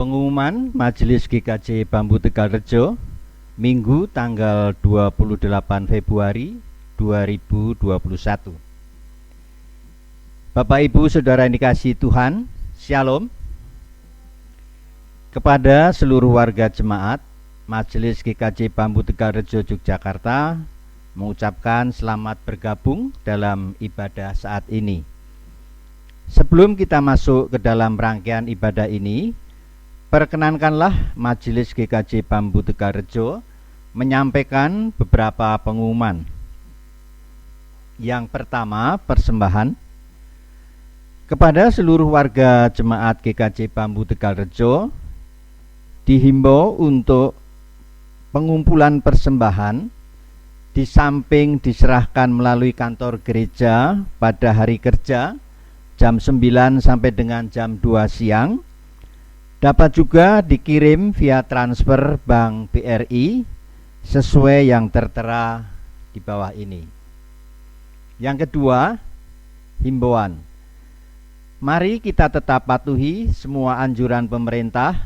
Pengumuman Majelis GKJ Bambu Tegalrejo Minggu tanggal 28 Februari 2021. Bapak Ibu Saudara yang dikasihi Tuhan, Shalom. Kepada seluruh warga jemaat Majelis GKJ Bambu Tegalrejo Yogyakarta mengucapkan selamat bergabung dalam ibadah saat ini. Sebelum kita masuk ke dalam rangkaian ibadah ini, perkenankanlah Majelis GKJ Bambu Tegalrejo menyampaikan beberapa pengumuman. Yang pertama, persembahan. Kepada seluruh warga jemaat GKJ Bambu Tegalrejo dihimbau untuk pengumpulan persembahan di samping diserahkan melalui kantor gereja pada hari kerja jam 9 sampai dengan jam 2 siang, dapat juga dikirim via transfer Bank BRI sesuai yang tertera di bawah ini. Yang kedua, himbauan. Mari kita tetap patuhi semua anjuran pemerintah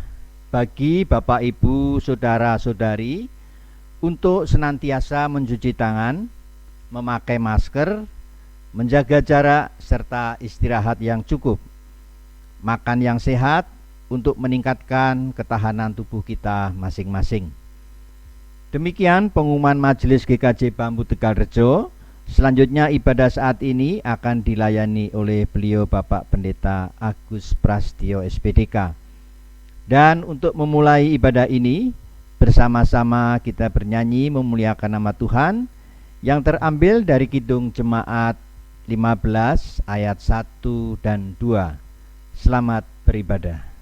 bagi Bapak Ibu Saudara-saudari untuk senantiasa mencuci tangan, memakai masker, menjaga jarak, serta istirahat yang cukup, makan yang sehat untuk meningkatkan ketahanan tubuh kita masing-masing. Demikian pengumuman Majelis GKJ Bambu Tegalrejo. Selanjutnya ibadah saat ini akan dilayani oleh beliau Bapak Pendeta Agus Prastio SPDK. Dan untuk memulai ibadah ini, bersama-sama kita bernyanyi memuliakan nama Tuhan yang terambil dari Kidung Jemaat 15 ayat 1 dan 2. Selamat beribadah.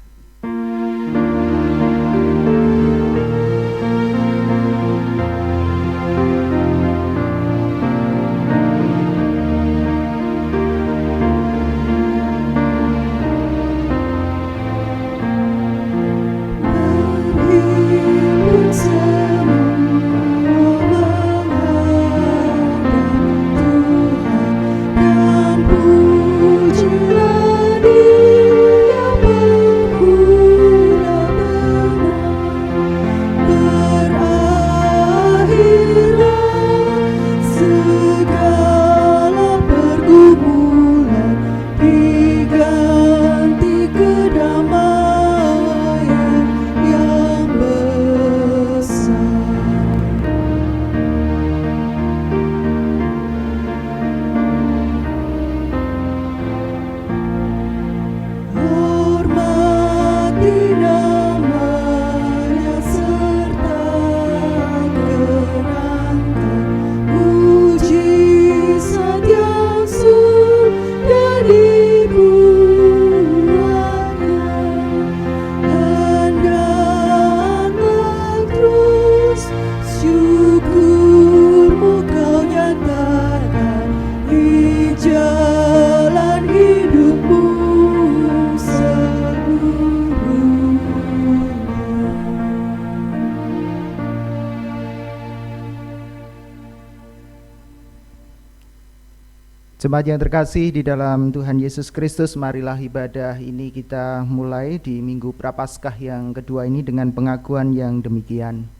Jemaat yang terkasih di dalam Tuhan Yesus Kristus, marilah ibadah ini kita mulai di Minggu Prapaskah yang kedua ini dengan pengakuan yang demikian.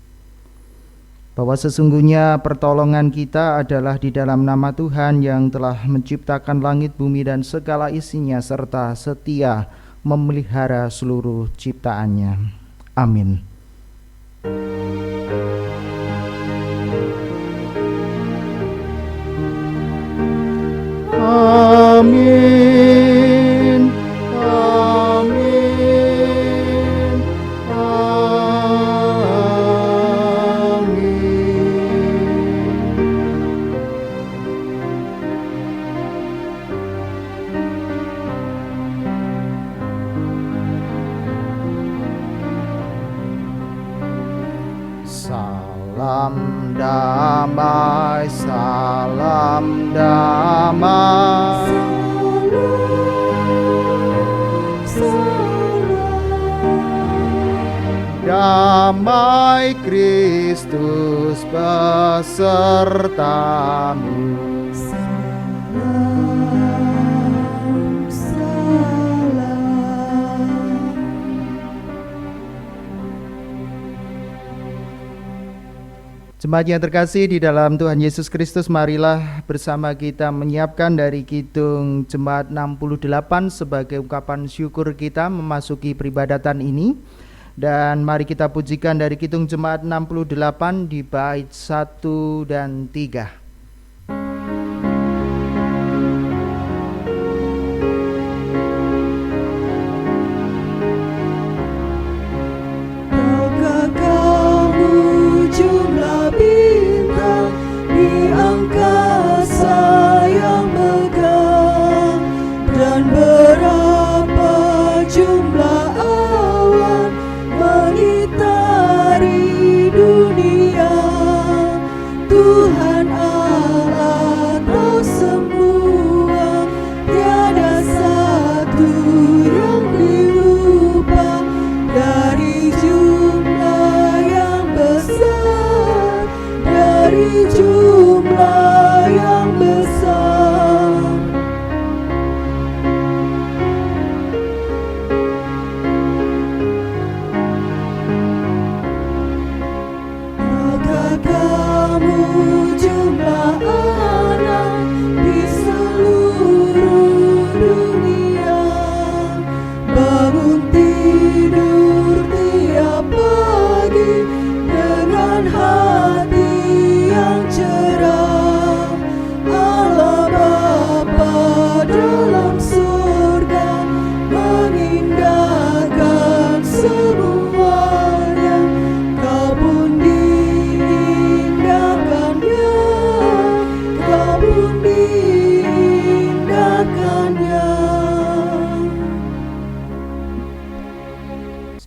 Bahwa sesungguhnya pertolongan kita adalah di dalam nama Tuhan yang telah menciptakan langit, bumi, dan segala isinya, serta setia memelihara seluruh ciptaannya. Amin. Amin, amin, amin. Salam damai, salam damai. Damai Kristus besertamu. Salam, salam. Jemaat yang terkasih di dalam Tuhan Yesus Kristus, marilah bersama kita menyiapkan dari Kidung Jemaat 68 sebagai ungkapan syukur kita memasuki peribadatan ini. Dan mari kita pujikan dari Kidung Jemaat 68 di bait 1 dan 3.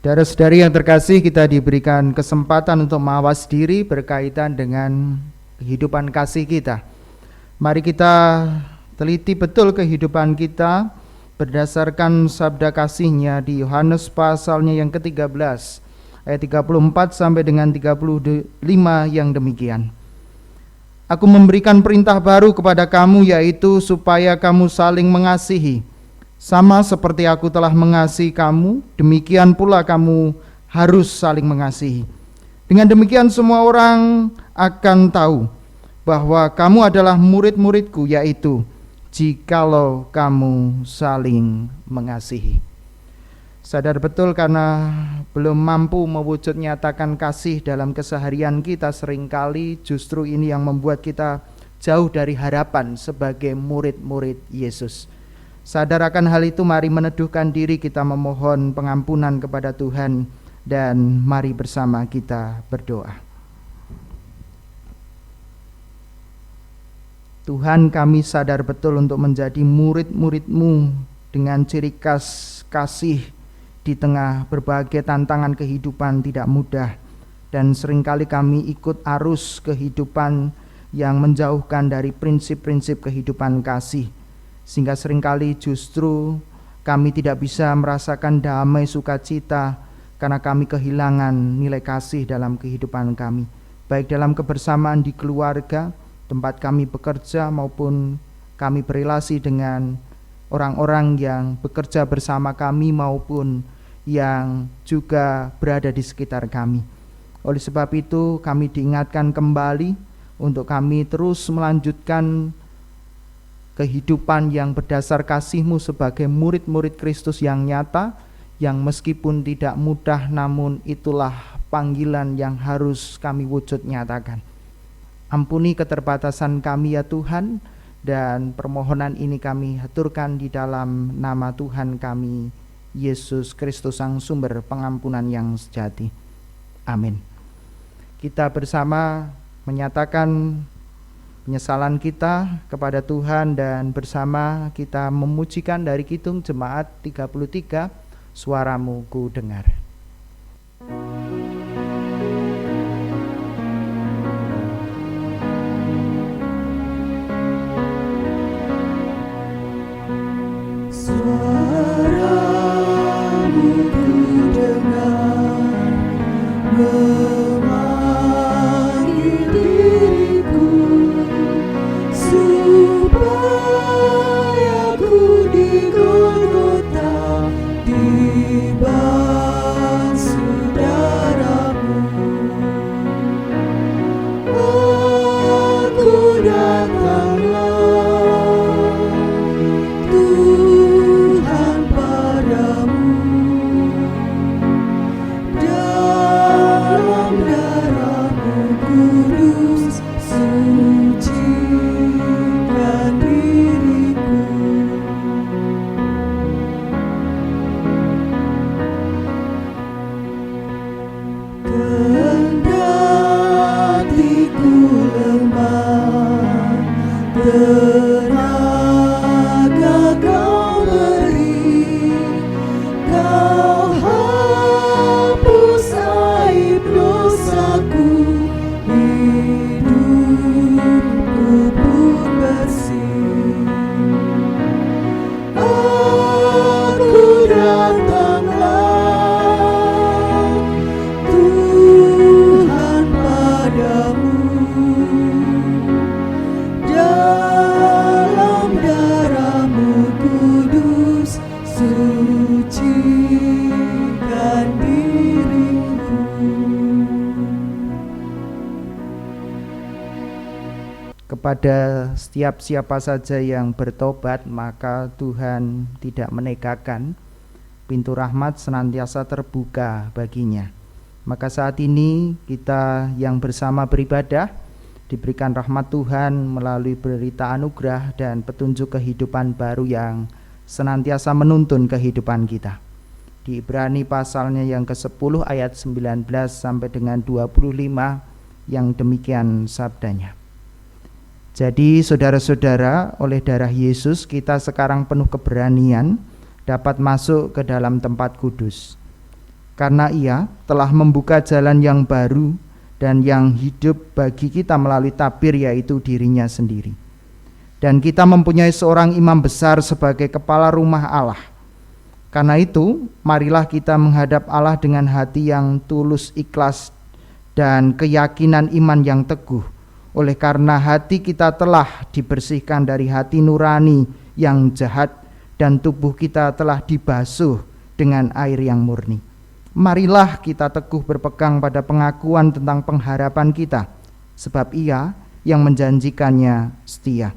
Saudara-saudari yang terkasih, kita diberikan kesempatan untuk mawas diri berkaitan dengan kehidupan kasih kita. Mari kita teliti betul kehidupan kita berdasarkan sabda kasih-Nya di Yohanes pasalnya yang ke-13 ayat 34 sampai dengan 35 yang demikian. Aku memberikan perintah baru kepada kamu, yaitu supaya kamu saling mengasihi. Sama seperti aku telah mengasihi kamu, demikian pula kamu harus saling mengasihi. Dengan demikian semua orang akan tahu bahwa kamu adalah murid-muridku, yaitu jikalau kamu saling mengasihi. Sadar betul karena belum mampu mewujud nyatakan kasih dalam keseharian kita, seringkali justru ini yang membuat kita jauh dari harapan sebagai murid-murid Yesus. Sadar akan hal itu, mari meneduhkan diri, kita memohon pengampunan kepada Tuhan, dan mari bersama kita berdoa. Tuhan, kami sadar betul untuk menjadi murid-murid-Mu dengan ciri khas kasih di tengah berbagai tantangan kehidupan tidak mudah, dan seringkali kami ikut arus kehidupan yang menjauhkan dari prinsip-prinsip kehidupan kasih, sehingga seringkali justru kami tidak bisa merasakan damai sukacita karena kami kehilangan nilai kasih dalam kehidupan kami, baik dalam kebersamaan di keluarga, tempat kami bekerja, maupun kami berelasi dengan orang-orang yang bekerja bersama kami maupun yang juga berada di sekitar kami. Oleh sebab itu kami diingatkan kembali untuk kami terus melanjutkan kehidupan yang berdasar kasih-Mu sebagai murid-murid Kristus yang nyata, yang meskipun tidak mudah, namun itulah panggilan yang harus kami wujud nyatakan. Ampuni keterbatasan kami ya Tuhan, dan permohonan ini kami haturkan di dalam nama Tuhan kami, Yesus Kristus, Sang Sumber pengampunan yang sejati. Amin. Kita bersama menyatakan penyesalan kita kepada Tuhan, dan bersama kita memujikan dari Kidung Jemaat 33, Suaramu Ku Dengar. Suaramu ku dengar, memanggil diriku, supaya ku di Golgota dibayar. pada setiap siapa saja yang bertobat, maka Tuhan tidak menegakan, pintu rahmat senantiasa terbuka baginya. Maka saat ini kita yang bersama beribadah diberikan rahmat Tuhan melalui berita anugerah dan petunjuk kehidupan baru yang senantiasa menuntun kehidupan kita. Di Ibrani pasalnya yang ke-10 ayat 19 sampai dengan 25 yang demikian sabdanya. Jadi saudara-saudara, oleh darah Yesus kita sekarang penuh keberanian dapat masuk ke dalam tempat kudus. Karena Ia telah membuka jalan yang baru dan yang hidup bagi kita melalui tabir, yaitu dirinya sendiri. Dan kita mempunyai seorang imam besar sebagai kepala rumah Allah. Karena itu, marilah kita menghadap Allah dengan hati yang tulus ikhlas dan keyakinan iman yang teguh. Oleh karena hati kita telah dibersihkan dari hati nurani yang jahat dan tubuh kita telah dibasuh dengan air yang murni. Marilah kita teguh berpegang pada pengakuan tentang pengharapan kita, sebab Ia yang menjanjikannya setia.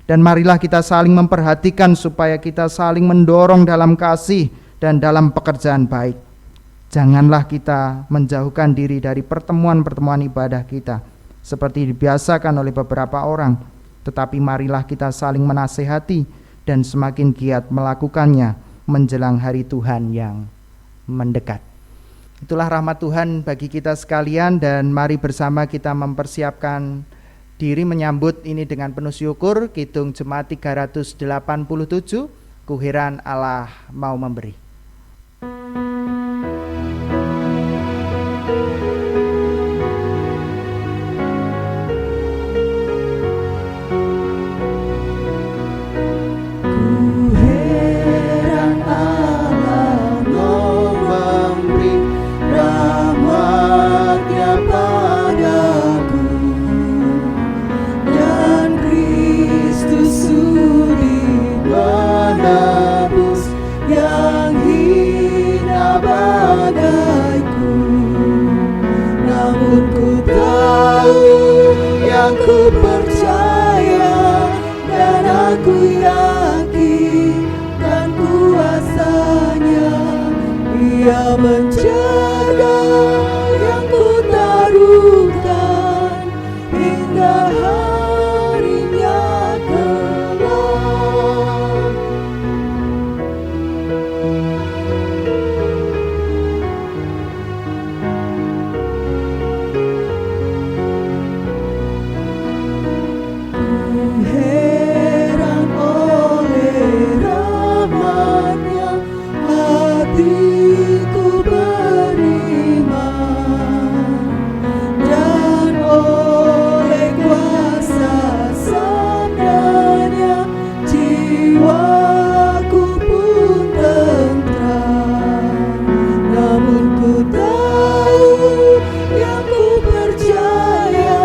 Dan marilah kita saling memperhatikan supaya kita saling mendorong dalam kasih dan dalam pekerjaan baik. Janganlah kita menjauhkan diri dari pertemuan-pertemuan ibadah kita, seperti dibiasakan oleh beberapa orang, tetapi marilah kita saling menasehati dan semakin giat melakukannya menjelang hari Tuhan yang mendekat. Itulah rahmat Tuhan bagi kita sekalian, dan mari bersama kita mempersiapkan diri menyambut ini dengan penuh syukur. Kidung Jemaat 387, Kuheran Allah mau memberi. Aku percaya dan aku yakin kan kuasanya. Ia menjaga yang ku taruhkan hingga harinya kelak. Heran oleh rahmat-Nya, hatiku beriman, dan oleh kuasa sabda-Nya jiwaku pun tentram. Namun ku tahu yang ku percaya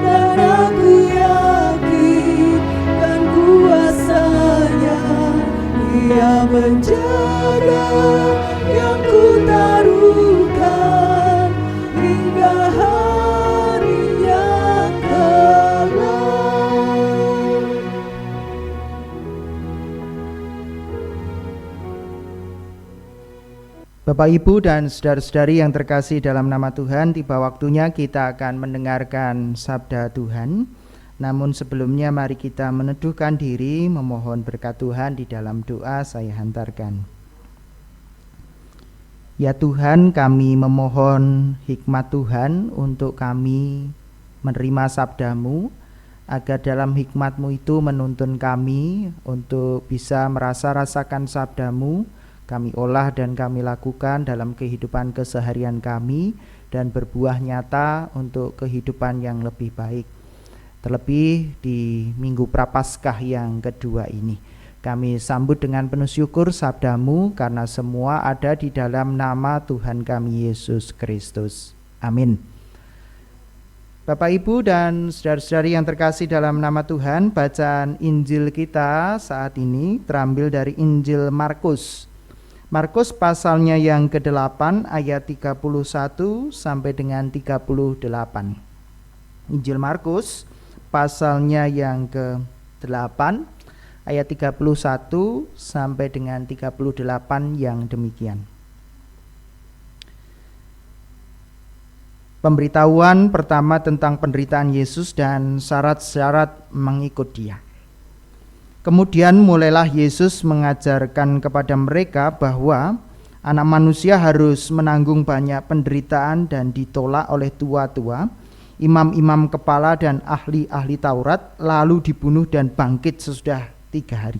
dan aku yakin kan kuasanya. Ia menjaga yang ku taruhkan hingga harinya kelak. Bapak, Ibu, dan saudara-saudari yang terkasih dalam nama Tuhan, tiba waktunya kita akan mendengarkan sabda Tuhan. Namun sebelumnya mari kita meneduhkan diri, memohon berkat Tuhan. Di dalam doa saya hantarkan. Ya Tuhan, kami memohon hikmat Tuhan untuk kami menerima sabda-Mu, agar dalam hikmat-Mu itu menuntun kami untuk bisa merasa-rasakan sabda-Mu, kami olah dan kami lakukan dalam kehidupan keseharian kami, dan berbuah nyata untuk kehidupan yang lebih baik. Terlebih di Minggu Prapaskah yang kedua ini, kami sambut dengan penuh syukur sabda-Mu, karena semua ada di dalam nama Tuhan kami Yesus Kristus. Amin. Bapak, Ibu, dan saudara-saudari yang terkasih dalam nama Tuhan, bacaan Injil kita saat ini terambil dari Injil Markus. Markus pasalnya yang ke-8 ayat 31 sampai dengan 38. Injil Markus pasalnya yang ke-8 ayat 31 sampai dengan 38 yang demikian. Pemberitahuan pertama tentang penderitaan Yesus dan syarat-syarat mengikut Dia. Kemudian mulailah Yesus mengajarkan kepada mereka bahwa Anak Manusia harus menanggung banyak penderitaan dan ditolak oleh tua-tua, imam-imam kepala dan ahli-ahli Taurat, lalu dibunuh dan bangkit sesudah 3 hari.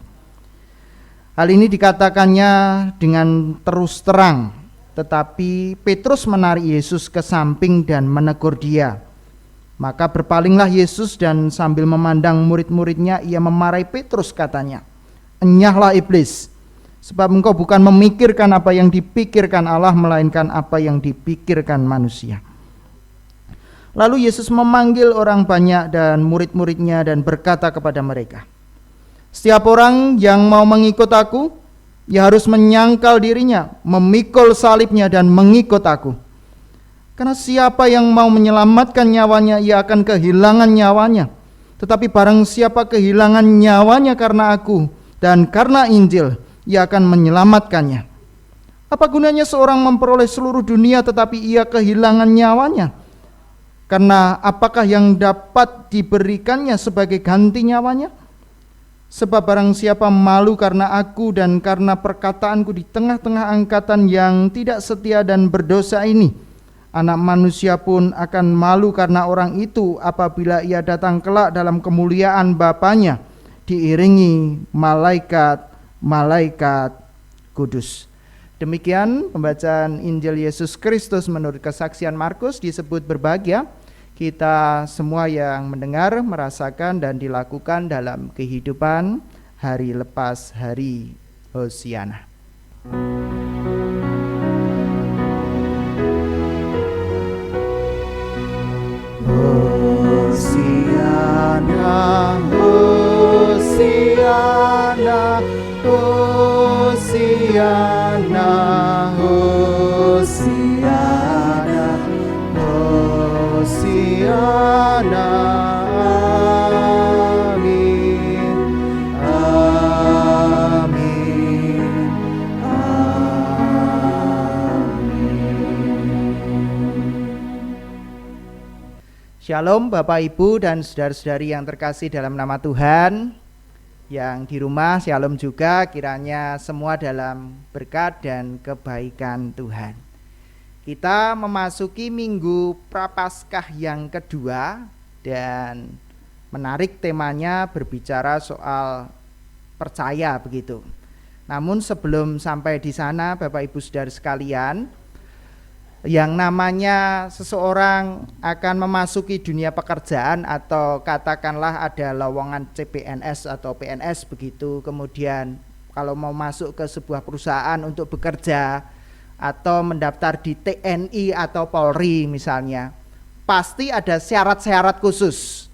Hal ini dikatakannya dengan terus terang, tetapi Petrus menarik Yesus ke samping dan menegur dia. Maka berpalinglah Yesus dan sambil memandang murid-muridnya, ia memarahi Petrus, katanya, "Enyahlah iblis, sebab engkau bukan memikirkan apa yang dipikirkan Allah, melainkan apa yang dipikirkan manusia." Lalu Yesus memanggil orang banyak dan murid-muridnya dan berkata kepada mereka, "Setiap orang yang mau mengikut aku, ia harus menyangkal dirinya, memikul salibnya dan mengikut aku. Karena siapa yang mau menyelamatkan nyawanya, ia akan kehilangan nyawanya. Tetapi barang siapa kehilangan nyawanya karena aku dan karena Injil, ia akan menyelamatkannya. Apa gunanya seorang memperoleh seluruh dunia tetapi ia kehilangan nyawanya? Karena apakah yang dapat diberikannya sebagai ganti nyawanya? Sebab barang siapa malu karena aku dan karena perkataanku di tengah-tengah angkatan yang tidak setia dan berdosa ini, Anak Manusia pun akan malu karena orang itu apabila ia datang kelak dalam kemuliaan Bapanya, diiringi malaikat-malaikat kudus." Demikian pembacaan Injil Yesus Kristus menurut kesaksian Markus. Disebut berbahagia kita semua yang mendengar, merasakan dan dilakukan dalam kehidupan hari lepas hari. Hosiana. Hosiana, Hosiana, Hosiana, Hosiana, Hosiana, amin, amin, amin. Shalom Bapak Ibu dan saudara-saudari yang terkasih dalam nama Tuhan. Yang di rumah shalom juga, kiranya semua dalam berkat dan kebaikan Tuhan. Kita memasuki minggu Prapaskah yang kedua dan menarik temanya berbicara soal percaya begitu. Namun sebelum sampai di sana Bapak Ibu Saudara sekalian, yang namanya seseorang akan memasuki dunia pekerjaan atau katakanlah ada lowongan CPNS atau PNS begitu, kemudian kalau mau masuk ke sebuah perusahaan untuk bekerja atau mendaftar di TNI atau Polri misalnya, pasti ada syarat-syarat khusus,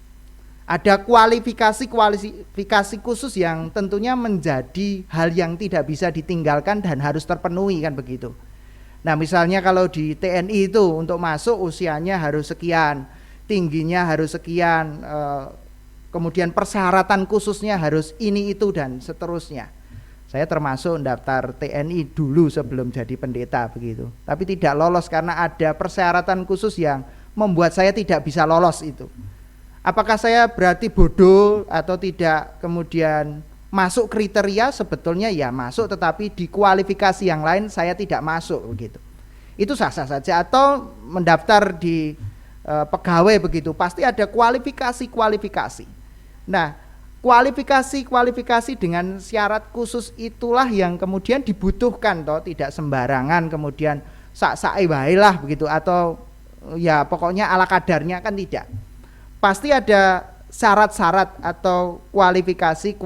ada kualifikasi khusus yang tentunya menjadi hal yang tidak bisa ditinggalkan dan harus terpenuhi, kan begitu. Nah misalnya kalau di TNI itu untuk masuk usianya harus sekian, tingginya harus sekian, kemudian persyaratan khususnya harus ini itu dan seterusnya. Saya termasuk daftar TNI dulu sebelum jadi pendeta begitu, tapi tidak lolos karena ada persyaratan khusus yang membuat saya tidak bisa lolos itu. Apakah saya berarti bodoh atau tidak kemudian masuk kriteria? Sebetulnya ya masuk, tetapi di kualifikasi yang lain saya tidak masuk begitu. Itu sah-sah saja. Atau mendaftar di pegawai begitu, pasti ada kualifikasi. Nah, kualifikasi dengan syarat khusus itulah yang kemudian dibutuhkan toh, tidak sembarangan kemudian sak-sae wae lah begitu, atau ya pokoknya ala kadarnya, kan tidak. Pasti ada syarat-syarat atau kualifikasi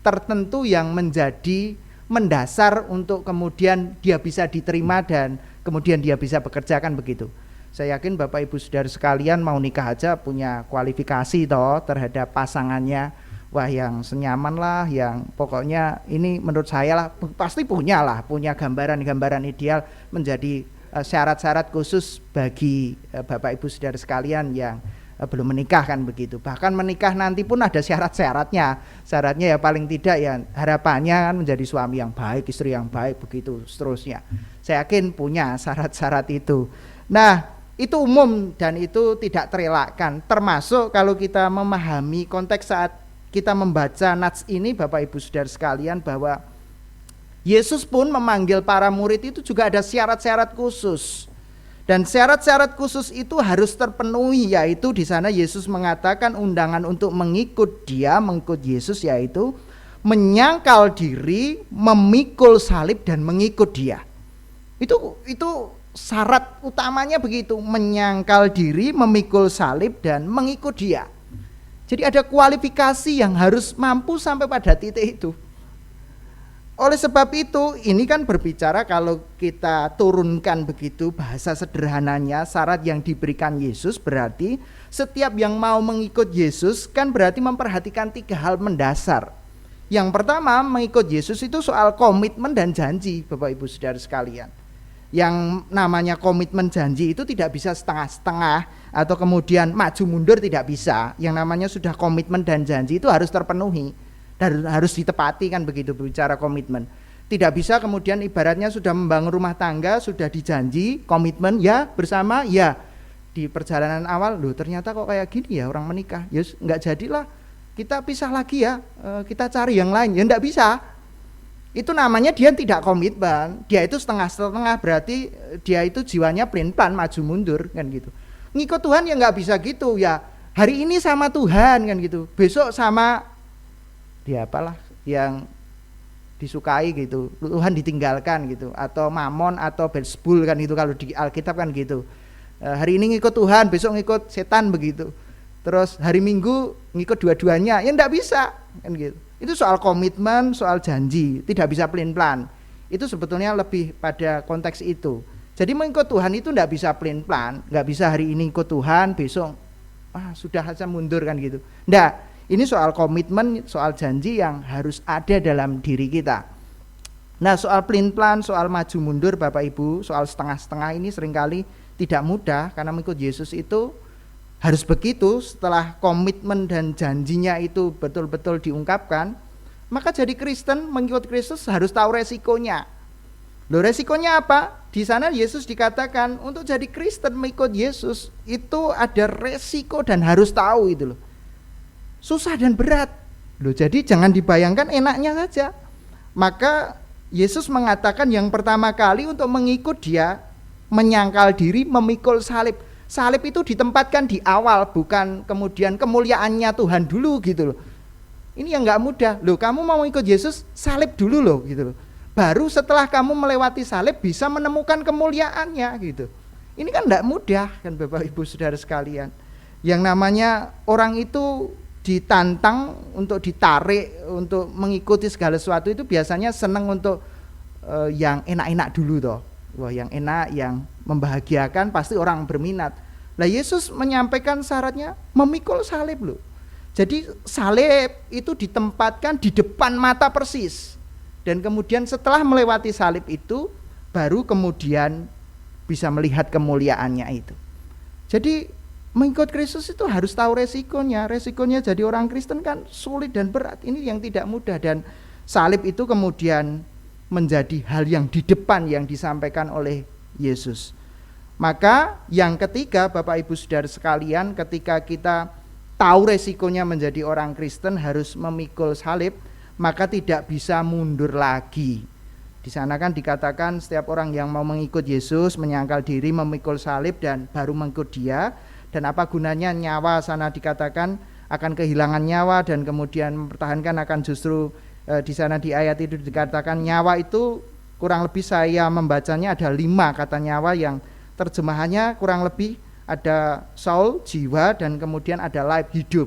tertentu yang menjadi mendasar untuk kemudian dia bisa diterima dan kemudian dia bisa bekerja, kan begitu. Saya yakin Bapak Ibu Saudara sekalian mau nikah aja punya kualifikasi toh terhadap pasangannya. Wah yang senyaman lah, yang pokoknya ini menurut saya lah, pasti punya gambaran ideal menjadi syarat-syarat khusus bagi Bapak Ibu Saudara sekalian yang belum menikah kan begitu. Bahkan menikah nanti pun ada syarat-syaratnya. Syaratnya ya paling tidak ya harapannya kan menjadi suami yang baik, istri yang baik begitu seterusnya. Saya yakin punya syarat-syarat itu. Nah, itu umum dan itu tidak terelakkan. Termasuk kalau kita memahami konteks saat kita membaca nats ini Bapak Ibu Saudara sekalian, bahwa Yesus pun memanggil para murid itu juga ada syarat-syarat khusus. Dan syarat-syarat khusus itu harus terpenuhi, yaitu di sana Yesus mengatakan undangan untuk mengikut Dia, mengikut Yesus, yaitu menyangkal diri, memikul salib dan mengikut Dia. Itu syarat utamanya begitu, menyangkal diri, memikul salib dan mengikut Dia. Jadi ada kualifikasi yang harus mampu sampai pada titik itu. Oleh sebab itu, ini kan berbicara kalau kita turunkan begitu bahasa sederhananya, syarat yang diberikan Yesus berarti setiap yang mau mengikut Yesus kan berarti memperhatikan 3 hal mendasar. Yang pertama, mengikut Yesus itu soal komitmen dan janji, Bapak Ibu Saudara sekalian. Yang namanya komitmen janji itu tidak bisa setengah-setengah atau kemudian maju mundur, tidak bisa. Yang namanya sudah komitmen dan janji itu harus terpenuhi. Dan harus ditepati kan begitu bicara komitmen. Tidak bisa kemudian ibaratnya sudah membangun rumah tangga, sudah dijanji komitmen ya bersama ya, di perjalanan awal loh ternyata kok kayak gini ya orang menikah, ya nggak jadilah, kita pisah lagi ya, kita cari yang lain, ya nggak bisa. Itu namanya dia tidak komitmen, dia itu setengah-setengah, berarti dia itu jiwanya pelin-pelan maju mundur kan gitu. Ngikut Tuhan ya nggak bisa gitu ya, hari ini sama Tuhan kan gitu, besok sama dia apalah yang disukai gitu, Tuhan ditinggalkan gitu, atau Mamon atau Belzebul kan itu kalau di Alkitab kan gitu. Hari ini ngikut Tuhan, besok ngikut setan begitu. Terus hari Minggu ngikut dua-duanya, ya enggak bisa kan gitu. Itu soal komitmen, soal janji, tidak bisa pelin-pelan. Itu sebetulnya lebih pada konteks itu. Jadi mengikut Tuhan itu enggak bisa pelin-pelan, enggak bisa hari ini ikut Tuhan, besok sudah saja mundur kan gitu. Enggak. Ini soal komitmen, soal janji yang harus ada dalam diri kita. Nah, soal pelin-pelan, soal maju mundur Bapak Ibu, soal setengah-setengah ini seringkali tidak mudah, karena mengikut Yesus itu harus begitu. Setelah komitmen dan janjinya itu betul-betul diungkapkan, maka jadi Kristen, mengikut Kristus harus tahu resikonya. Loh, resikonya apa? Di sana Yesus dikatakan untuk jadi Kristen mengikut Yesus itu ada resiko dan harus tahu itu loh. Susah dan berat. Loh, jadi jangan dibayangkan enaknya saja. Maka Yesus mengatakan yang pertama kali untuk mengikut Dia, menyangkal diri, memikul salib. Salib itu ditempatkan di awal, bukan kemudian kemuliaannya Tuhan dulu gitu loh. Ini yang gak mudah. Loh, kamu mau ikut Yesus, salib dulu loh gitu loh. Baru setelah kamu melewati salib bisa menemukan kemuliaannya gitu. Ini kan gak mudah kan Bapak Ibu Saudara sekalian. Yang namanya orang itu ditantang untuk ditarik untuk mengikuti segala sesuatu itu biasanya senang untuk yang enak-enak dulu toh. Wah, yang enak, yang membahagiakan pasti orang berminat. Nah, Yesus menyampaikan syaratnya memikul salib loh. Jadi salib itu ditempatkan di depan mata persis. Dan kemudian setelah melewati salib itu baru kemudian bisa melihat kemuliaannya itu. Jadi mengikut Kristus itu harus tahu resikonya. Resikonya jadi orang Kristen kan sulit dan berat. Ini yang tidak mudah. Dan salib itu kemudian menjadi hal yang di depan yang disampaikan oleh Yesus. Maka yang ketiga Bapak Ibu Saudara sekalian, ketika kita tahu resikonya menjadi orang Kristen harus memikul salib, maka tidak bisa mundur lagi. Di sana kan dikatakan setiap orang yang mau mengikut Yesus menyangkal diri, memikul salib dan baru mengikut Dia. Dan apa gunanya nyawa, sana dikatakan akan kehilangan nyawa dan kemudian mempertahankan akan justru di sana di ayat itu dikatakan nyawa itu kurang lebih saya membacanya ada 5 kata nyawa yang terjemahannya kurang lebih ada soul, jiwa, dan kemudian ada life, hidup.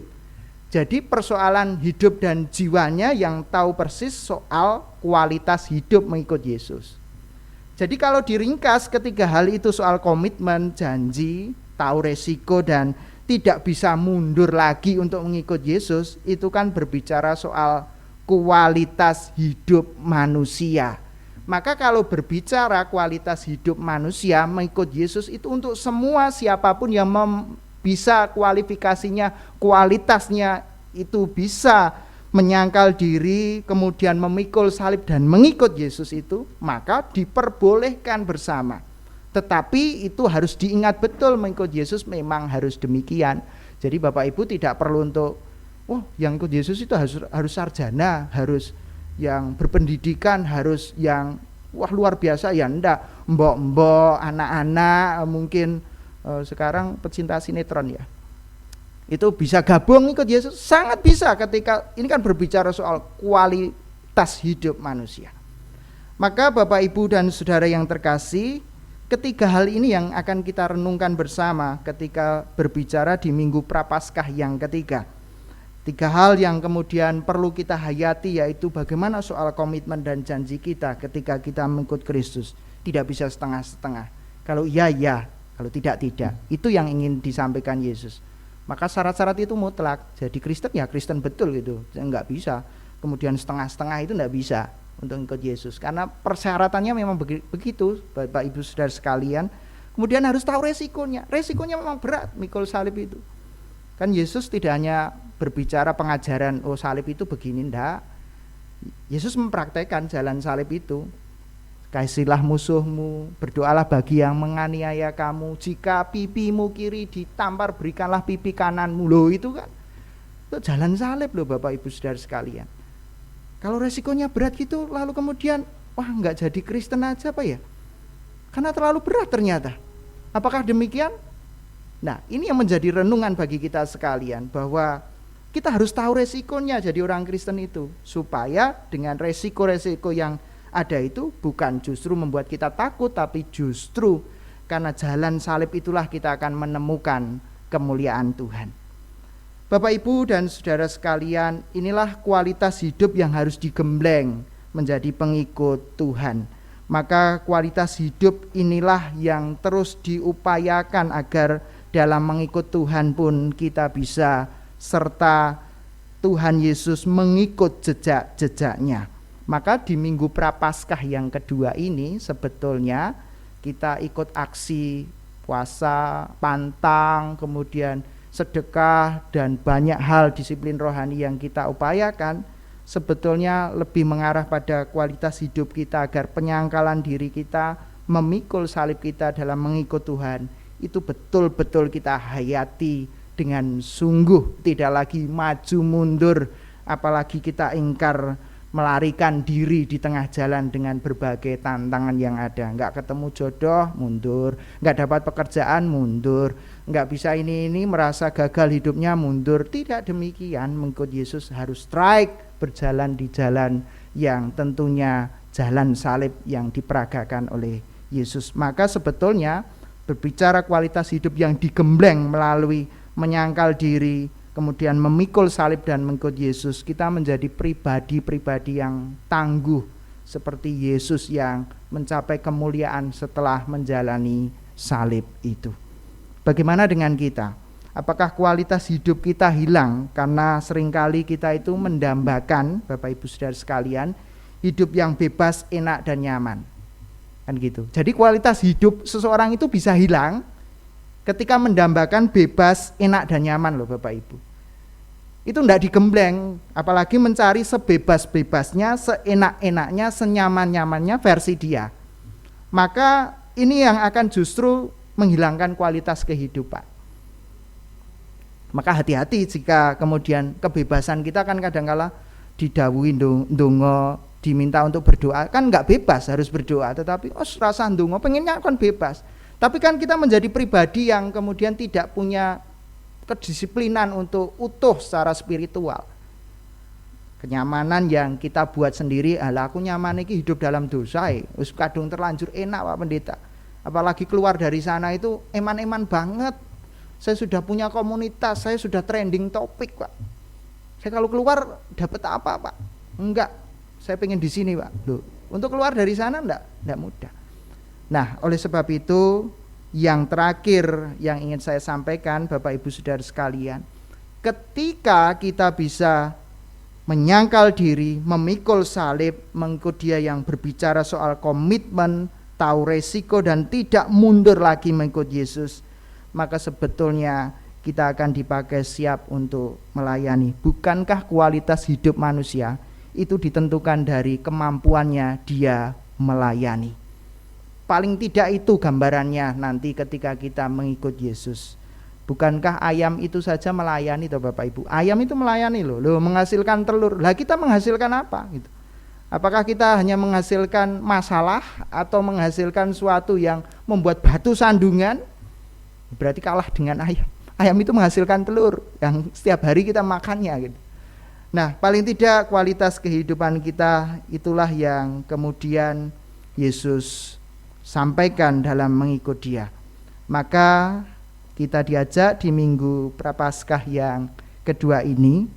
Jadi persoalan hidup dan jiwanya yang tahu persis soal kualitas hidup mengikut Yesus. Jadi kalau diringkas ketiga hal itu soal komitmen, janji, tahu resiko dan tidak bisa mundur lagi untuk mengikut Yesus, itu kan berbicara soal kualitas hidup manusia. Maka kalau berbicara kualitas hidup manusia, mengikut Yesus itu untuk semua siapapun yang bisa kualifikasinya, kualitasnya itu bisa menyangkal diri, kemudian memikul salib dan mengikut Yesus itu, maka diperbolehkan bersama. Tetapi itu harus diingat betul, mengikut Yesus memang harus demikian. Jadi Bapak Ibu tidak perlu untuk yang ikut Yesus itu harus sarjana, harus yang berpendidikan, harus yang luar biasa, ya enggak. Mbok-mbok, anak-anak mungkin sekarang pecinta sinetron ya, itu bisa gabung ikut Yesus, sangat bisa ketika ini kan berbicara soal kualitas hidup manusia. Maka Bapak Ibu dan Saudara yang terkasih, ketiga hal ini yang akan kita renungkan bersama ketika berbicara di Minggu Prapaskah yang ketiga. Tiga hal yang kemudian perlu kita hayati, yaitu bagaimana soal komitmen dan janji kita ketika kita mengikut Kristus. Tidak bisa setengah-setengah. Kalau iya, iya. Kalau tidak, tidak. Itu yang ingin disampaikan Yesus. Maka syarat-syarat itu mutlak. Jadi Kristen ya Kristen betul gitu. Enggak bisa. Kemudian setengah-setengah itu enggak bisa untuk ikut Yesus. Karena persyaratannya memang begitu, Bapak Ibu Saudara sekalian. Kemudian harus tahu resikonya. Resikonya memang berat mikul salib itu. Kan Yesus tidak hanya berbicara pengajaran, salib itu begini, enggak. Yesus mempraktekkan jalan salib itu. Kasihilah musuhmu, berdoalah bagi yang menganiaya kamu, jika pipimu kiri ditampar berikanlah pipi kananmu. Loh itu kan itu jalan salib loh Bapak Ibu Saudara sekalian. Kalau resikonya berat gitu, lalu kemudian enggak jadi Kristen aja apa ya, karena terlalu berat ternyata. Apakah demikian? Nah, ini yang menjadi renungan bagi kita sekalian, bahwa kita harus tahu resikonya jadi orang Kristen itu, supaya dengan resiko-resiko yang ada itu bukan justru membuat kita takut, tapi justru karena jalan salib itulah kita akan menemukan kemuliaan Tuhan. Bapak Ibu dan Saudara sekalian, inilah kualitas hidup yang harus digembleng menjadi pengikut Tuhan. Maka kualitas hidup inilah yang terus diupayakan agar dalam mengikut Tuhan pun kita bisa serta Tuhan Yesus mengikut jejak-jejaknya. Maka di Minggu Prapaskah yang kedua ini sebetulnya kita ikut aksi puasa, pantang, kemudian sedekah dan banyak hal disiplin rohani yang kita upayakan sebetulnya lebih mengarah pada kualitas hidup kita agar penyangkalan diri kita, memikul salib kita dalam mengikut Tuhan itu betul-betul kita hayati dengan sungguh, tidak lagi maju mundur, apalagi kita ingkar melarikan diri di tengah jalan dengan berbagai tantangan yang ada. Enggak ketemu jodoh, mundur. Enggak dapat pekerjaan, mundur. Enggak bisa ini merasa gagal hidupnya, mundur. Tidak demikian, mengikut Yesus harus strike, berjalan di jalan yang tentunya jalan salib yang diperagakan oleh Yesus. Maka sebetulnya berbicara kualitas hidup yang digembleng melalui menyangkal diri, kemudian memikul salib dan mengikut Yesus, kita menjadi pribadi-pribadi yang tangguh seperti Yesus yang mencapai kemuliaan setelah menjalani salib itu. Bagaimana dengan kita? Apakah kualitas hidup kita hilang karena seringkali kita itu mendambakan, Bapak Ibu Saudara sekalian, hidup yang bebas, enak dan nyaman. Kan gitu. Jadi kualitas hidup seseorang itu bisa hilang ketika mendambakan bebas, enak dan nyaman loh Bapak Ibu. Itu enggak digembleng, apalagi mencari sebebas-bebasnya, seenak-enaknya, senyaman-nyamannya versi dia. Maka ini yang akan justru menghilangkan kualitas kehidupan. Maka hati-hati jika kemudian kebebasan kita kan kadang-kala didhawuhi ndonga, diminta untuk berdoa, kan enggak bebas harus berdoa, tetapi rasa ndonga pengennya kan bebas. Tapi kan kita menjadi pribadi yang kemudian tidak punya kedisiplinan untuk utuh secara spiritual. Kenyamanan yang kita buat sendiri, aku nyaman iki hidup dalam dosa, wis kadung terlanjur enak Pak Pendeta. Apalagi keluar dari sana itu eman-eman banget. Saya sudah punya komunitas, saya sudah trending topik Pak. Saya kalau keluar dapat apa Pak? Enggak, saya pengen di sini Pak. Loh, untuk keluar dari sana enggak mudah. Nah, oleh sebab itu yang terakhir yang ingin saya sampaikan Bapak Ibu Saudara sekalian, ketika kita bisa menyangkal diri, memikul salib, mengikut Dia yang berbicara soal komitmen, tahu resiko dan tidak mundur lagi mengikut Yesus, maka sebetulnya kita akan dipakai siap untuk melayani. Bukankah kualitas hidup manusia itu ditentukan dari kemampuannya dia melayani? Paling tidak itu gambarannya nanti ketika kita mengikut Yesus. Bukankah ayam itu saja melayani toh Bapak Ibu? Ayam itu melayani loh, menghasilkan telur. Lah kita menghasilkan apa gitu? Apakah kita hanya menghasilkan masalah atau menghasilkan suatu yang membuat batu sandungan? Berarti kalah dengan ayam. Ayam itu menghasilkan telur yang setiap hari kita makannya gitu. Nah, paling tidak kualitas kehidupan kita itulah yang kemudian Yesus sampaikan dalam mengikut Dia. Maka kita diajak di Minggu Prapaskah yang kedua ini,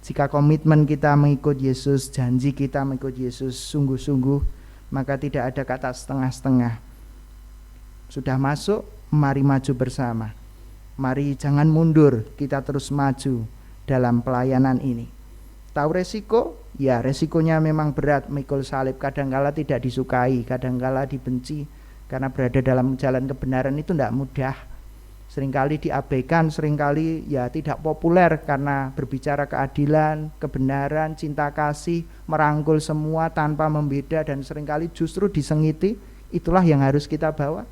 jika komitmen kita mengikut Yesus, janji kita mengikut Yesus sungguh-sungguh, maka tidak ada kata setengah-setengah. Sudah masuk, mari maju bersama. Mari jangan mundur, kita terus maju dalam pelayanan ini. Tahu resiko? Ya, resikonya memang berat, mikul salib. Kadangkala tidak disukai, kadangkala dibenci, karena berada dalam jalan kebenaran itu tidak mudah. Seringkali diabaikan, seringkali ya tidak populer karena berbicara keadilan, kebenaran, cinta kasih, merangkul semua tanpa membeda, dan seringkali justru disengiti. Itulah yang harus kita bawa.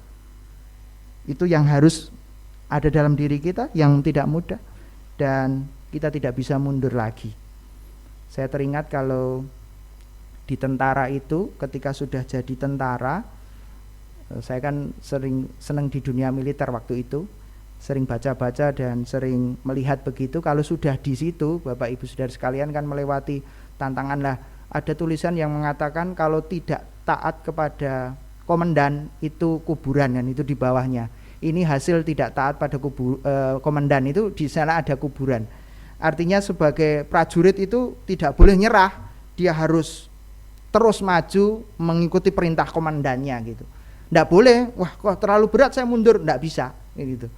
Itu yang harus ada dalam diri kita, yang tidak mudah, dan kita tidak bisa mundur lagi. Saya teringat kalau di tentara itu, ketika sudah jadi tentara, saya kan sering senang di dunia militer waktu itu, sering baca-baca dan sering melihat begitu. Kalau sudah di situ, Bapak Ibu Saudara sekalian kan melewati tantangan lah. Ada tulisan yang mengatakan kalau tidak taat kepada komandan itu kuburan, dan itu di bawahnya. Ini hasil tidak taat pada komandan, itu di sana ada kuburan. Artinya sebagai prajurit itu tidak boleh nyerah, dia harus terus maju mengikuti perintah komandannya gitu. Tidak boleh, wah kok terlalu berat saya mundur, tidak bisa gitu.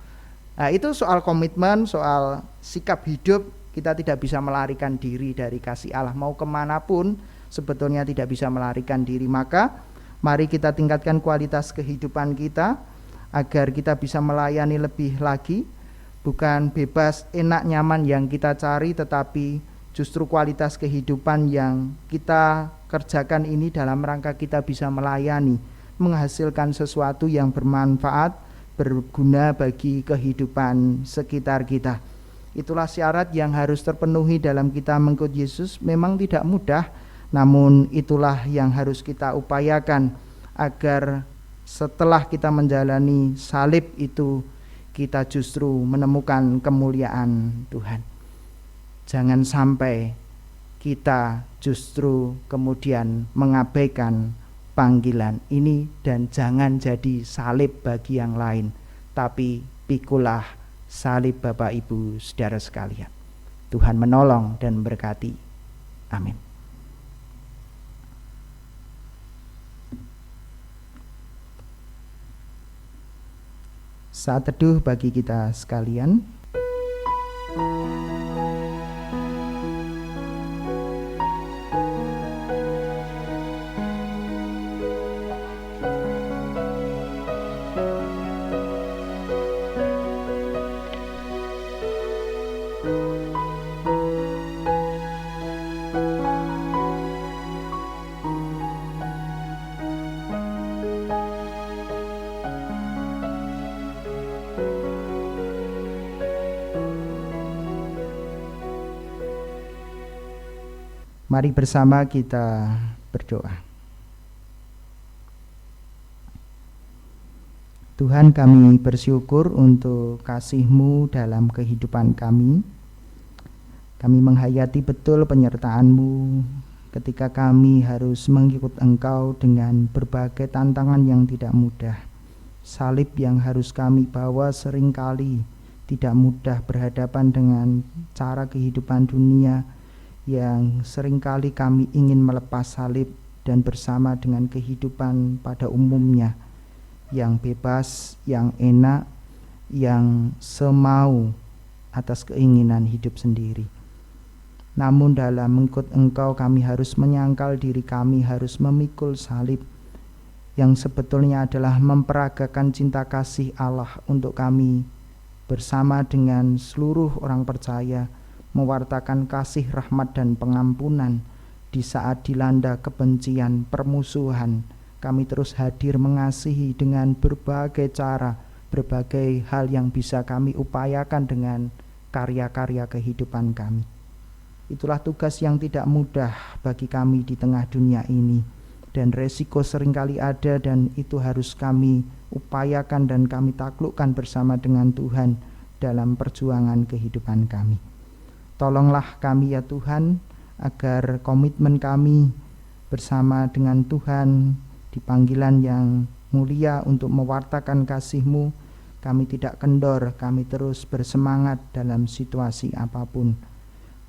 Nah, itu soal komitmen, soal sikap hidup. Kita tidak bisa melarikan diri dari kasih Allah. Mau kemanapun sebetulnya tidak bisa melarikan diri. Maka mari kita tingkatkan kualitas kehidupan kita agar kita bisa melayani lebih lagi. Bukan bebas, enak, nyaman yang kita cari, tetapi justru kualitas kehidupan yang kita kerjakan ini dalam rangka kita bisa melayani, menghasilkan sesuatu yang bermanfaat, berguna bagi kehidupan sekitar kita. Itulah syarat yang harus terpenuhi dalam kita mengikut Yesus. Memang tidak mudah, namun itulah yang harus kita upayakan agar setelah kita menjalani salib itu, kita justru menemukan kemuliaan Tuhan. Jangan sampai kita justru kemudian mengabaikan panggilan ini, dan jangan jadi salib bagi yang lain, tapi pikulah salib Bapak Ibu Saudara sekalian. Tuhan menolong dan memberkati. Amin. Saat teduh bagi kita sekalian. Mari bersama kita berdoa. Tuhan, kami bersyukur untuk kasih-Mu dalam kehidupan kami. Kami menghayati betul penyertaan-Mu ketika kami harus mengikut Engkau dengan berbagai tantangan yang tidak mudah. Salib yang harus kami bawa seringkali tidak mudah, berhadapan dengan cara kehidupan dunia yang seringkali kami ingin melepas salib dan bersama dengan kehidupan pada umumnya yang bebas, yang enak, yang semau atas keinginan hidup sendiri. Namun dalam mengikut Engkau, kami harus menyangkal diri kami, harus memikul salib yang sebetulnya adalah memperagakan cinta kasih Allah untuk kami bersama dengan seluruh orang percaya mewartakan kasih, rahmat, dan pengampunan di saat dilanda kebencian, permusuhan. Kami terus hadir mengasihi dengan berbagai cara, berbagai hal yang bisa kami upayakan dengan karya-karya kehidupan kami. Itulah tugas yang tidak mudah bagi kami di tengah dunia ini, dan resiko seringkali ada, dan itu harus kami upayakan dan kami taklukkan bersama dengan Tuhan dalam perjuangan kehidupan kami. Tolonglah kami ya Tuhan, agar komitmen kami bersama dengan Tuhan di panggilan yang mulia untuk mewartakan kasih-Mu, kami tidak kendor, kami terus bersemangat dalam situasi apapun.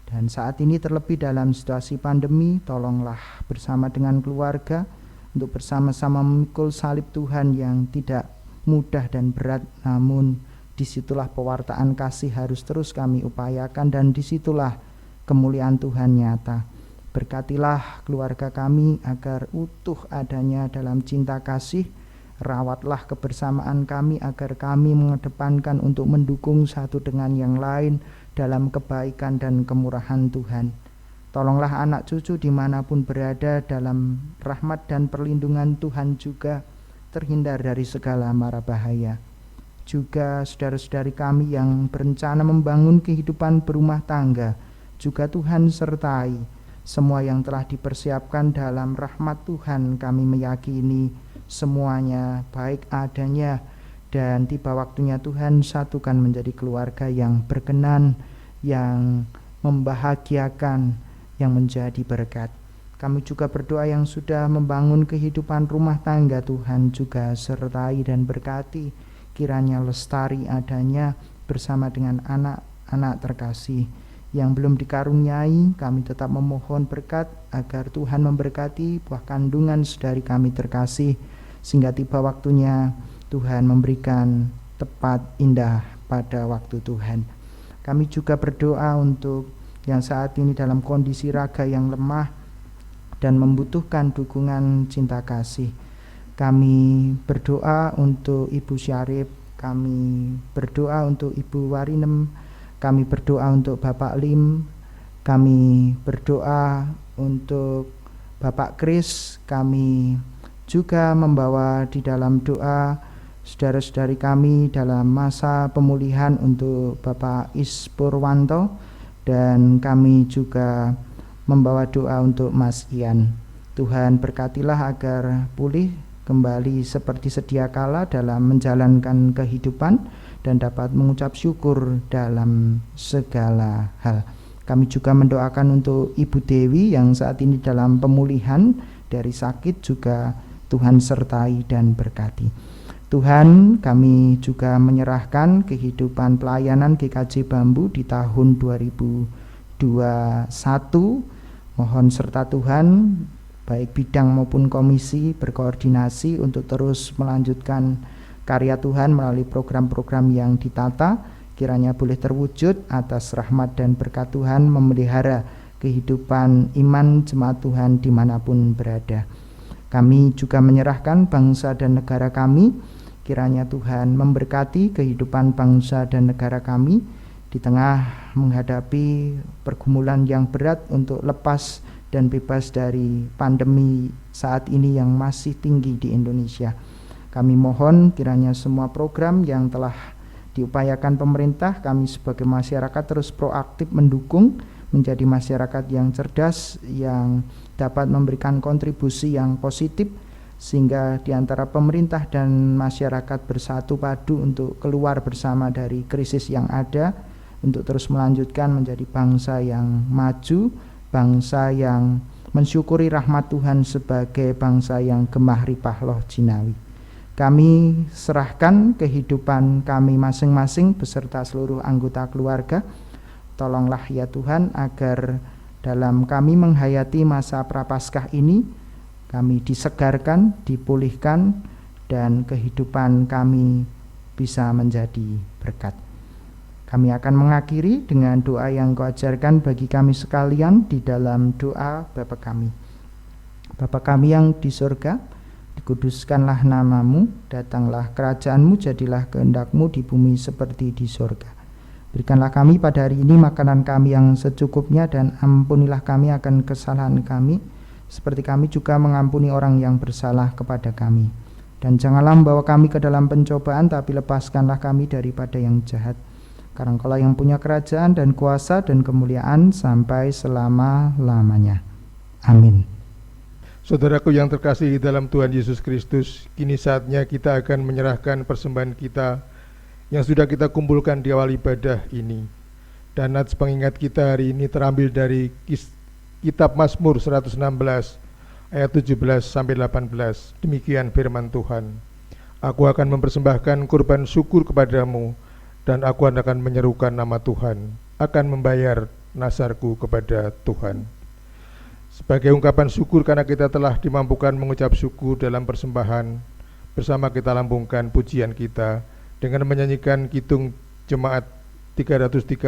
Dan saat ini terlebih dalam situasi pandemi, tolonglah bersama dengan keluarga untuk bersama-sama memikul salib Tuhan yang tidak mudah dan berat, namun disitulah pewartaan kasih harus terus kami upayakan, dan disitulah kemuliaan Tuhan nyata. Berkatilah keluarga kami agar utuh adanya dalam cinta kasih. Rawatlah kebersamaan kami agar kami mengedepankan untuk mendukung satu dengan yang lain dalam kebaikan dan kemurahan Tuhan. Tolonglah anak cucu dimanapun berada dalam rahmat dan perlindungan Tuhan juga, terhindar dari segala mara bahaya. Juga saudara-saudari kami yang berencana membangun kehidupan berumah tangga, juga Tuhan sertai semua yang telah dipersiapkan dalam rahmat Tuhan. Kami meyakini semuanya baik adanya, dan tiba waktunya Tuhan satukan menjadi keluarga yang berkenan, yang membahagiakan, yang menjadi berkat. Kami juga berdoa yang sudah membangun kehidupan rumah tangga, Tuhan juga sertai dan berkati, kiranya lestari adanya bersama dengan anak-anak terkasih yang belum dikaruniai. Kami tetap memohon berkat agar Tuhan memberkati buah kandungan saudari kami terkasih, sehingga tiba waktunya Tuhan memberikan tepat indah pada waktu Tuhan. Kami juga berdoa untuk yang saat ini dalam kondisi raga yang lemah dan membutuhkan dukungan cinta kasih. Kami berdoa untuk Ibu Syarif, kami berdoa untuk Ibu Warinem, kami berdoa untuk Bapak Lim, kami berdoa untuk Bapak Kris. Kami juga membawa di dalam doa saudara-saudari kami dalam masa pemulihan untuk Bapak Is Purwanto, dan kami juga membawa doa untuk Mas Ian. Tuhan berkatilah agar pulih kembali seperti sedia kala dalam menjalankan kehidupan dan dapat mengucap syukur dalam segala hal. Kami juga mendoakan untuk Ibu Dewi yang saat ini dalam pemulihan dari sakit, juga Tuhan sertai dan berkati. Tuhan, kami juga menyerahkan kehidupan pelayanan GKJ Bambu di tahun 2021. Mohon serta Tuhan, baik bidang maupun komisi berkoordinasi untuk terus melanjutkan karya Tuhan melalui program-program yang ditata, kiranya boleh terwujud atas rahmat dan berkat Tuhan memelihara kehidupan iman jemaat Tuhan dimanapun berada. Kami juga menyerahkan bangsa dan negara kami, kiranya Tuhan memberkati kehidupan bangsa dan negara kami di tengah menghadapi pergumulan yang berat untuk lepas dan bebas dari pandemi saat ini yang masih tinggi di Indonesia. Kami mohon kiranya semua program yang telah diupayakan pemerintah, kami sebagai masyarakat terus proaktif mendukung, menjadi masyarakat yang cerdas, yang dapat memberikan kontribusi yang positif, sehingga di antara pemerintah dan masyarakat bersatu padu untuk keluar bersama dari krisis yang ada, untuk terus melanjutkan menjadi bangsa yang maju, bangsa yang mensyukuri rahmat Tuhan sebagai bangsa yang gemah ripah loh jinawi. Kami serahkan kehidupan kami masing-masing beserta seluruh anggota keluarga. Tolonglah ya Tuhan agar dalam kami menghayati masa Prapaskah ini, kami disegarkan, dipulihkan, dan kehidupan kami bisa menjadi berkat. Kami akan mengakhiri dengan doa yang Kau ajarkan bagi kami sekalian di dalam doa Bapa kami. Bapa kami yang di surga, Dikuduskanlah namamu, datanglah kerajaanmu, jadilah kehendakmu di bumi seperti di sorga. Berikanlah kami pada hari ini makanan kami yang secukupnya, dan ampunilah kami akan kesalahan kami, seperti kami juga mengampuni orang yang bersalah kepada kami. Dan janganlah membawa kami ke dalam pencobaan, tapi lepaskanlah kami daripada yang jahat. Karena Engkaulah yang punya kerajaan dan kuasa dan kemuliaan sampai selama-lamanya. Amin. Saudaraku yang terkasih dalam Tuhan Yesus Kristus, kini saatnya kita akan menyerahkan persembahan kita yang sudah kita kumpulkan di awal ibadah ini. Dan nats pengingat kita hari ini terambil dari kitab Mazmur 116 ayat 17 sampai 18. Demikian firman Tuhan. Aku akan mempersembahkan kurban syukur kepadamu, dan aku akan menyerukan nama Tuhan, akan membayar nasarku kepada Tuhan. Sebagai ungkapan syukur karena kita telah dimampukan mengucap syukur dalam persembahan, bersama kita lambungkan pujian kita dengan menyanyikan Kidung Jemaat 337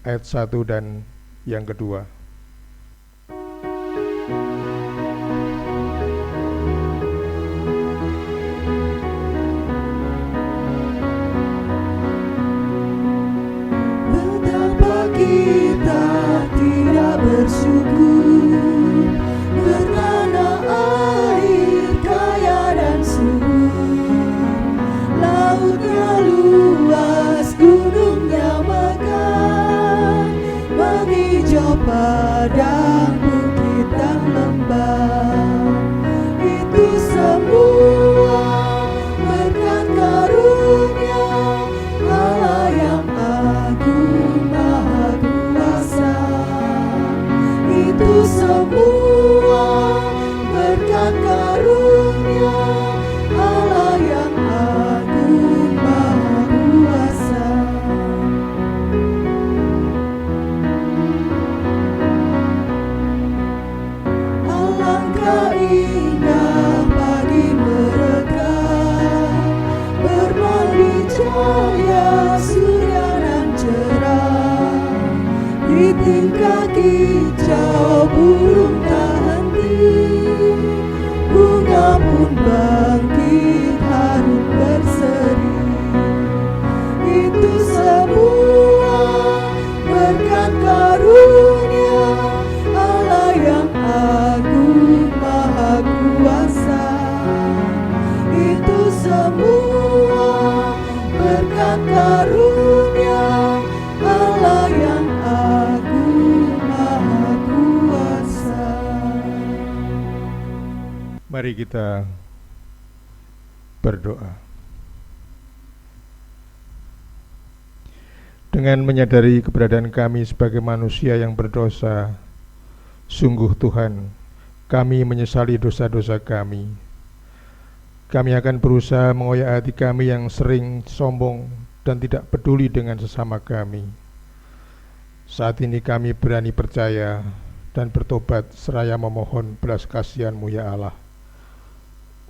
ayat 1 dan yang kedua. Betapa kita tidak bersyukur karena air kaya dan subur, lautnya luas, gunungnya megah, menghijau padang, bukit dan lembah. Itu semua berkat karunia Allah yang agung maha kuasa. Itu semua berkat karunia Allah yang agung maha kuasa. Alangkah indah pagi mereka, bermandi cahaya surya dan cerah. Di tingkah kicau burung tak henti, bunga pun bangkit harum berseri. Itu semua berkat karunia Allah yang agung maha kuasa. Itu semua berkat karunia Allah yang agung maha kuasa. Mari kita berdoa. Dengan menyadari keberadaan kami sebagai manusia yang berdosa, sungguh Tuhan, kami menyesali dosa-dosa kami. Kami akan berusaha mengoyak hati kami yang sering sombong dan tidak peduli dengan sesama kami. Saat ini kami berani percaya dan bertobat seraya memohon belas kasihan-Mu ya Allah,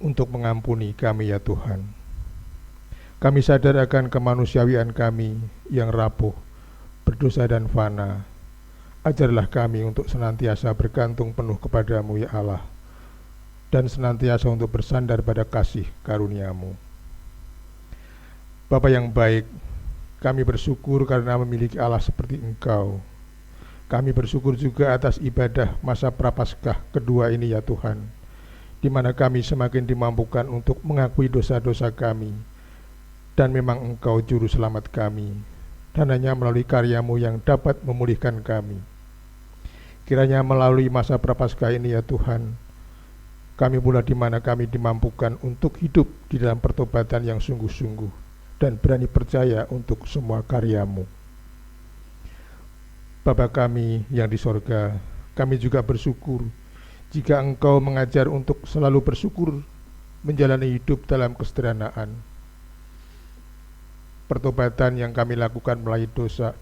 untuk mengampuni kami ya Tuhan. Kami sadar akan kemanusiawian kami yang rapuh, berdosa dan fana. Ajarlah kami untuk senantiasa bergantung penuh kepadamu ya Allah, dan senantiasa untuk bersandar pada kasih karunia-Mu. Bapa yang baik, kami bersyukur karena memiliki Allah seperti Engkau. Kami bersyukur juga atas ibadah masa Prapaskah kedua ini ya Tuhan, di mana kami semakin dimampukan untuk mengakui dosa-dosa kami, dan memang Engkau juru selamat kami, dan hanya melalui karya-Mu yang dapat memulihkan kami. Kiranya melalui masa Prapaskah ini ya Tuhan, kami pula di mana kami dimampukan untuk hidup di dalam pertobatan yang sungguh-sungguh dan berani percaya untuk semua karya-Mu. Bapa kami yang di sorga, kami juga bersyukur jika Engkau mengajar untuk selalu bersyukur, menjalani hidup dalam kesederhanaan. Pertobatan yang kami lakukan melalui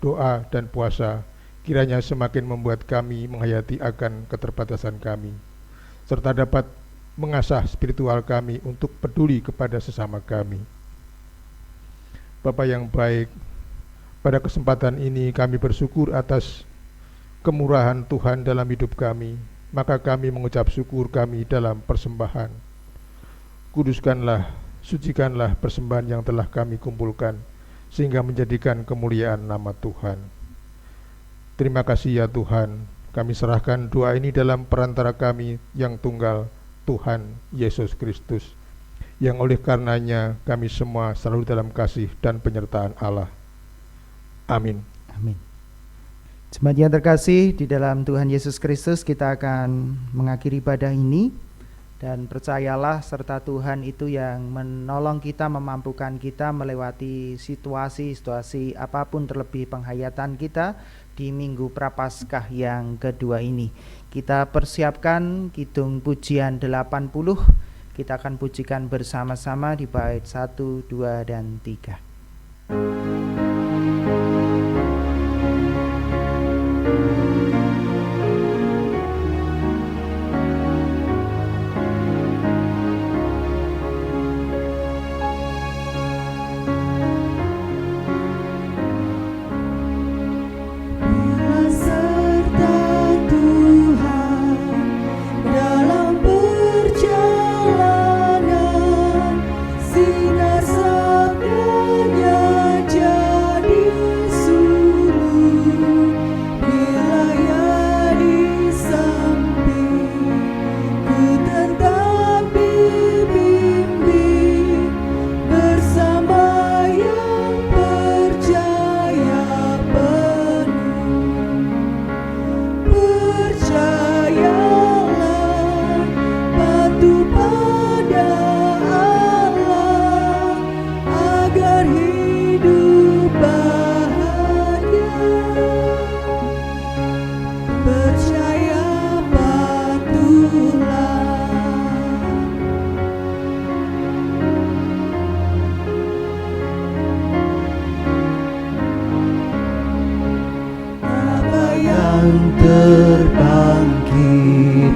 doa dan puasa, kiranya semakin membuat kami menghayati akan keterbatasan kami, serta dapat mengasah spiritual kami untuk peduli kepada sesama kami. Bapa yang baik, pada kesempatan ini kami bersyukur atas kemurahan Tuhan dalam hidup kami, maka kami mengucap syukur kami dalam persembahan. kuduskanlah, sucikanlah persembahan yang telah kami kumpulkan, sehingga menjadikan kemuliaan nama Tuhan. Terima kasih ya Tuhan, kami serahkan doa ini dalam perantara kami yang tunggal, Tuhan Yesus Kristus, yang oleh karenanya kami semua selalu dalam kasih dan penyertaan Allah. Amin. Amin. Jemaat yang terkasih di dalam Tuhan Yesus Kristus, kita akan mengakhiri ibadah ini, dan percayalah serta Tuhan itu yang menolong kita, memampukan kita melewati situasi-situasi apapun, terlebih penghayatan kita di Minggu Prapaskah yang kedua ini. Kita persiapkan kidung pujian 80, kita akan pujikan bersama-sama di bait 1, 2, dan 3. Terbangkit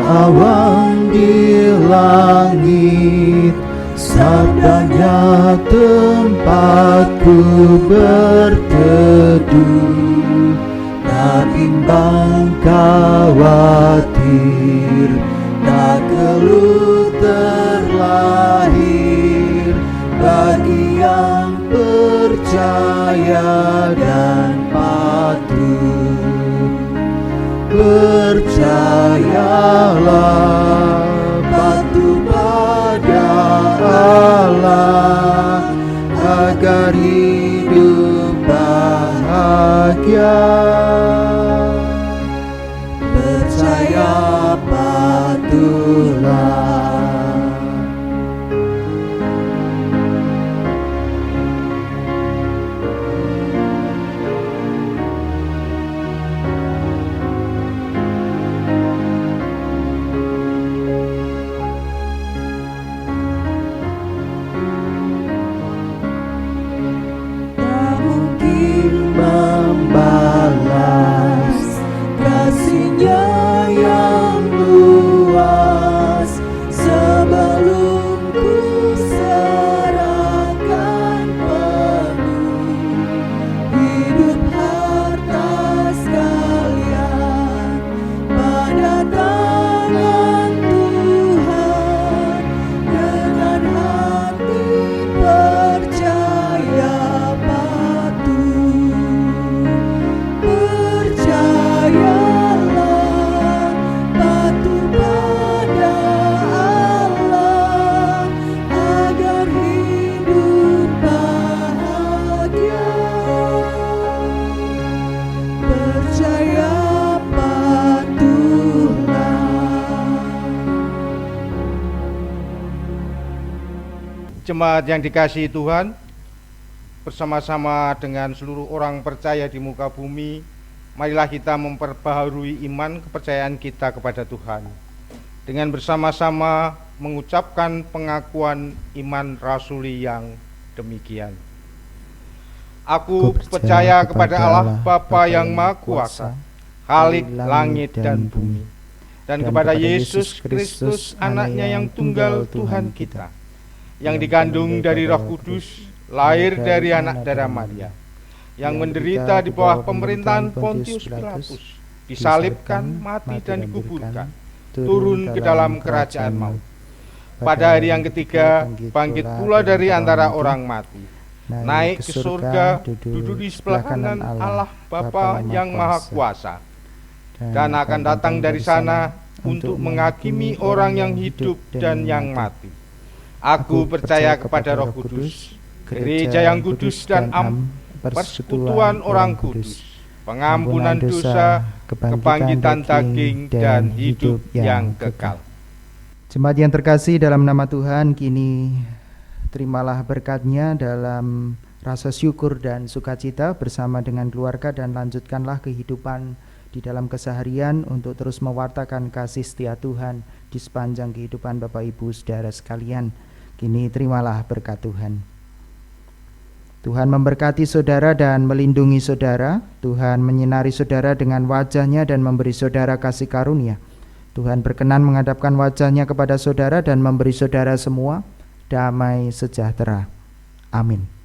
awan di langit, sabdanya tempatku berteduh. Tak bimbang khawatir, tak keluh terlahir, bagi yang percaya dan patuh. Percayalah, patuh pada Allah, agar hidup bahagia. Percaya, patuhlah. Membalas kasih-Nya yang luas, sebelum ku serahkan penuh hidup harta sekalian pada tangan Tuhan. Dengan hati percaya, percayalah, patuh pada Allah, agar hidup bahagia. Percaya, patuhlah. Jemaat yang dikasihi Tuhan, bersama-sama dengan seluruh orang percaya di muka bumi, marilah kita memperbaharui iman kepercayaan kita kepada Tuhan dengan bersama-sama mengucapkan pengakuan iman rasuli yang demikian. Aku percaya kepada Allah Bapa yang Maha Kuasa, Khalik langit dan bumi, dan kepada Yesus Kristus, Anaknya yang tunggal Tuhan kita, yang dikandung dari Roh Kudus, lahir dari anak darah Maria, yang menderita di bawah pemerintahan Pontius Pilatus, disalibkan, mati dan dikuburkan, turun ke dalam kerajaan maut, pada hari yang ketiga bangkit pula dari antara orang mati, naik ke surga, duduk di sebelah kanan Allah Bapa yang Maha Kuasa, dan akan datang dari sana untuk menghakimi orang yang hidup dan yang mati. Aku percaya kepada Roh Kudus, gereja yang kudus dan persekutuan orang kudus, pengampunan dosa, kebangkitan daging, dan hidup yang kekal. Jemaat yang terkasih dalam nama Tuhan, kini terimalah berkat-Nya dalam rasa syukur dan sukacita bersama dengan keluarga, dan lanjutkanlah kehidupan di dalam keseharian untuk terus mewartakan kasih setia Tuhan di sepanjang kehidupan Bapak Ibu Saudara sekalian. Kini terimalah berkat Tuhan. Tuhan memberkati saudara dan melindungi saudara. Tuhan menyinari saudara dengan wajah-Nya dan memberi saudara kasih karunia. Tuhan berkenan menghadapkan wajah-Nya kepada saudara dan memberi saudara semua damai sejahtera. Amin.